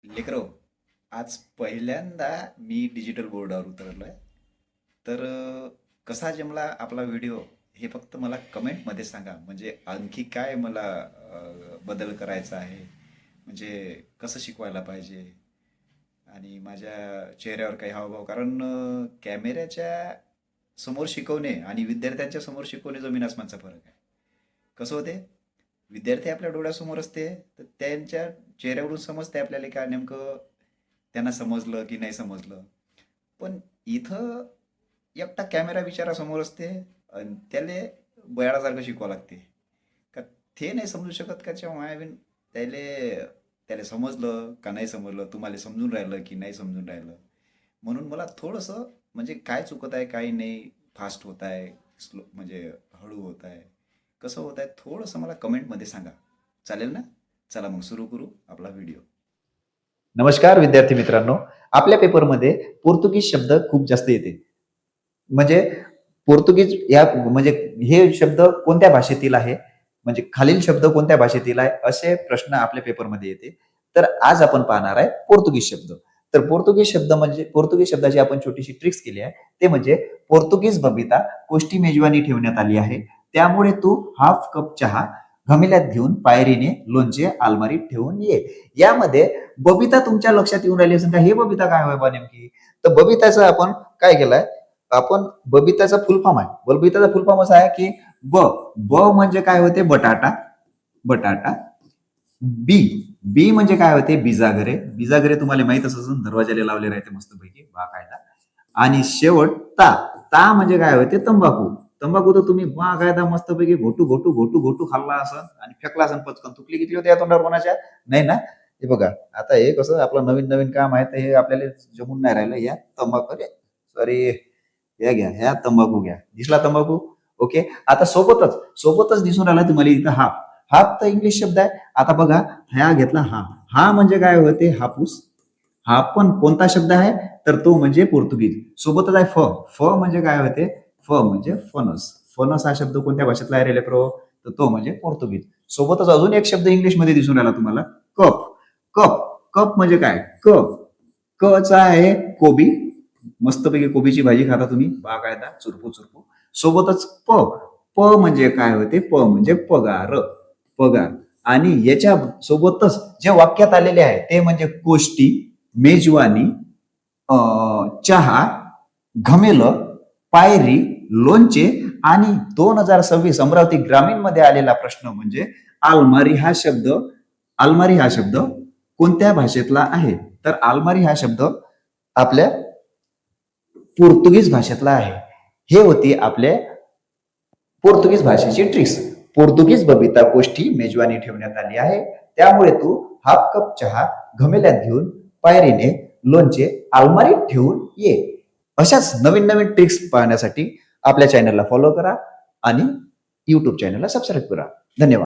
लेकरो, आज पहिल्यांदा मी डिजिटल बोर्डावर उतरलोय. तर कसा जमला आपला व्हिडिओ हे फक्त मला कमेंटमध्ये सांगा. म्हणजे आणखी काय मला बदल करायचा आहे, म्हणजे कसं शिकवायला पाहिजे आणि माझ्या चेहऱ्यावर काही हावभाव. कारण कॅमेऱ्याच्या समोर शिकवणे आणि विद्यार्थ्यांच्या समोर शिकवणे जमीन आसमानचा फरक आहे. कसं होते, विद्यार्थी आपल्या डोळ्यासमोर असते तर त्यांच्या चेहऱ्यावरून समजते आपल्याला का नेमकं त्यांना समजलं की नाही समजलं. पण इथं एकटा कॅमेरा बिचारासमोर असते आणि त्याले बयाडासारखं शिकवावं लागते. का ते नाही समजू शकत का जेव्हा आय मीन त्याले त्याला समजलं का नाही समजलं, तुम्हाला समजून राहिलं की नाही समजून राहिलं. म्हणून मला थोडंसं म्हणजे काय चुकत आहे काय नाही, फास्ट होत आहे, स्लो म्हणजे हळू होत आहे, कसं होत आहे, थोडंसं मला कमेंटमध्ये सांगा. चालेल ना? चला मग सुरू करू आपला व्हिडिओ. नमस्कार विद्यार्थी मित्रांनो. आपल्या पेपरमध्ये पोर्तुगीज शब्द खूप जास्त येते. म्हणजे पोर्तुगीज या म्हणजे हे शब्द कोणत्या भाषेतील आहे, म्हणजे खालील शब्द कोणत्या भाषेतील आहे, असे प्रश्न आपल्या पेपरमध्ये येते. तर आज आपण पाहणार आहे पोर्तुगीज शब्द. तर पोर्तुगीज शब्द म्हणजे पोर्तुगीज शब्दाची आपण छोटीशी ट्रिक्स केली आहे. ते म्हणजे पोर्तुगीज बबिता कोष्टी मेजवानी ठेवण्यात आली आहे. त्यामुळे तू हाफ कप चहा घमिल्यात घेऊन पायरीने लोणचे अलमारीत ठेवून ये. यामध्ये बबिता तुमच्या लक्षात येऊन राहिली असेल का, हे बबिता काय होय बा नेमकी. तर बबिताचं आपण काय केलंय, आपण बबिताचा फुल फॉर्म आहे. बबिताचा फुल फॉर्म असा आहे की ब ब म्हणजे काय होते, बटाटा. बटाटा. बी बी म्हणजे काय होते, बिजागरे. बिजागरे तुम्हाला माहित असेल, दरवाजाला लावले राहते मस्तपैकी बाकायदा. आणि शेवट ता. ता म्हणजे काय होते, तंबाखू. तंबाखू तर तुम्ही बाकायदा मस्तपैकी घोटू घोटू घोटू घोटू खाल्ला असन आणि फेकला असन पचकन. तुकली किती होते या तोंडावर कोणाच्या, नाही ना. हे बघा, आता हे कसं आपलं नवीन नवीन काम आहे, तर हे आपल्याला जमून नाही राहिलं. या तंबाखू, अरे सॉरी, या घ्या, ह्या तंबाखू घ्या. दिसला तंबाखू. ओके. आता सोबतच सोबतच दिसून राहिला तुम्हाला इथं हाफ. हाफ तर इंग्लिश शब्द आहे. आता बघा, ह्या घेतला हा. हा म्हणजे काय होते, हापूस. हा पण कोणता शब्द आहे, तर तो म्हणजे पोर्तुगीज. सोबतच आहे फ. फ म्हणजे काय होते, फ म्हणजे फणस. फणस हा शब्द कोणत्या भाषेतला आहे रे लेकरो, तर तो म्हणजे पोर्तुगीज. सोबतच अजून एक शब्द इंग्लिश मध्ये दिसून राहिला तुम्हाला, कप. कप. कप म्हणजे काय, क. क चा आहे कोबी. मस्तपैकी कोबीची भाजी खाता तुम्ही बागायदा चुरपू चुरपू. सोबतच प. प म्हणजे काय होते, प म्हणजे पगार. पगार. आणि याच्या सोबतच जे वाक्यात आलेले आहे ते म्हणजे कोष्टी, मेजवानी, चहा, घमेल, पायरी, लोणचे. आणि 2026 अमरावती ग्रामीण मध्ये आलेला प्रश्न म्हणजे आलमारी हा शब्द. आलमारी हा शब्द कोणत्या भाषेतला आहे, तर आलमारी हा शब्द आपल्या पोर्तुगीज भाषेतला आहे. हे होती आपल्या पोर्तुगीज भाषेची ट्रिक्स. पोर्तुगीज बबिता गोष्टी मेजवानी ठेवण्यात आली आहे. त्यामुळे तू हाफ कप चहा घमेल्यात घेऊन पायरीने लोणचे अलमारीत ठेवून ये. अशाच नवीन नवीन ट्रिक्स पाहण्यासाठी आपल्या चॅनलला फॉलो करा आणि युट्यूब चॅनलला सबस्क्राईब करा. धन्यवाद.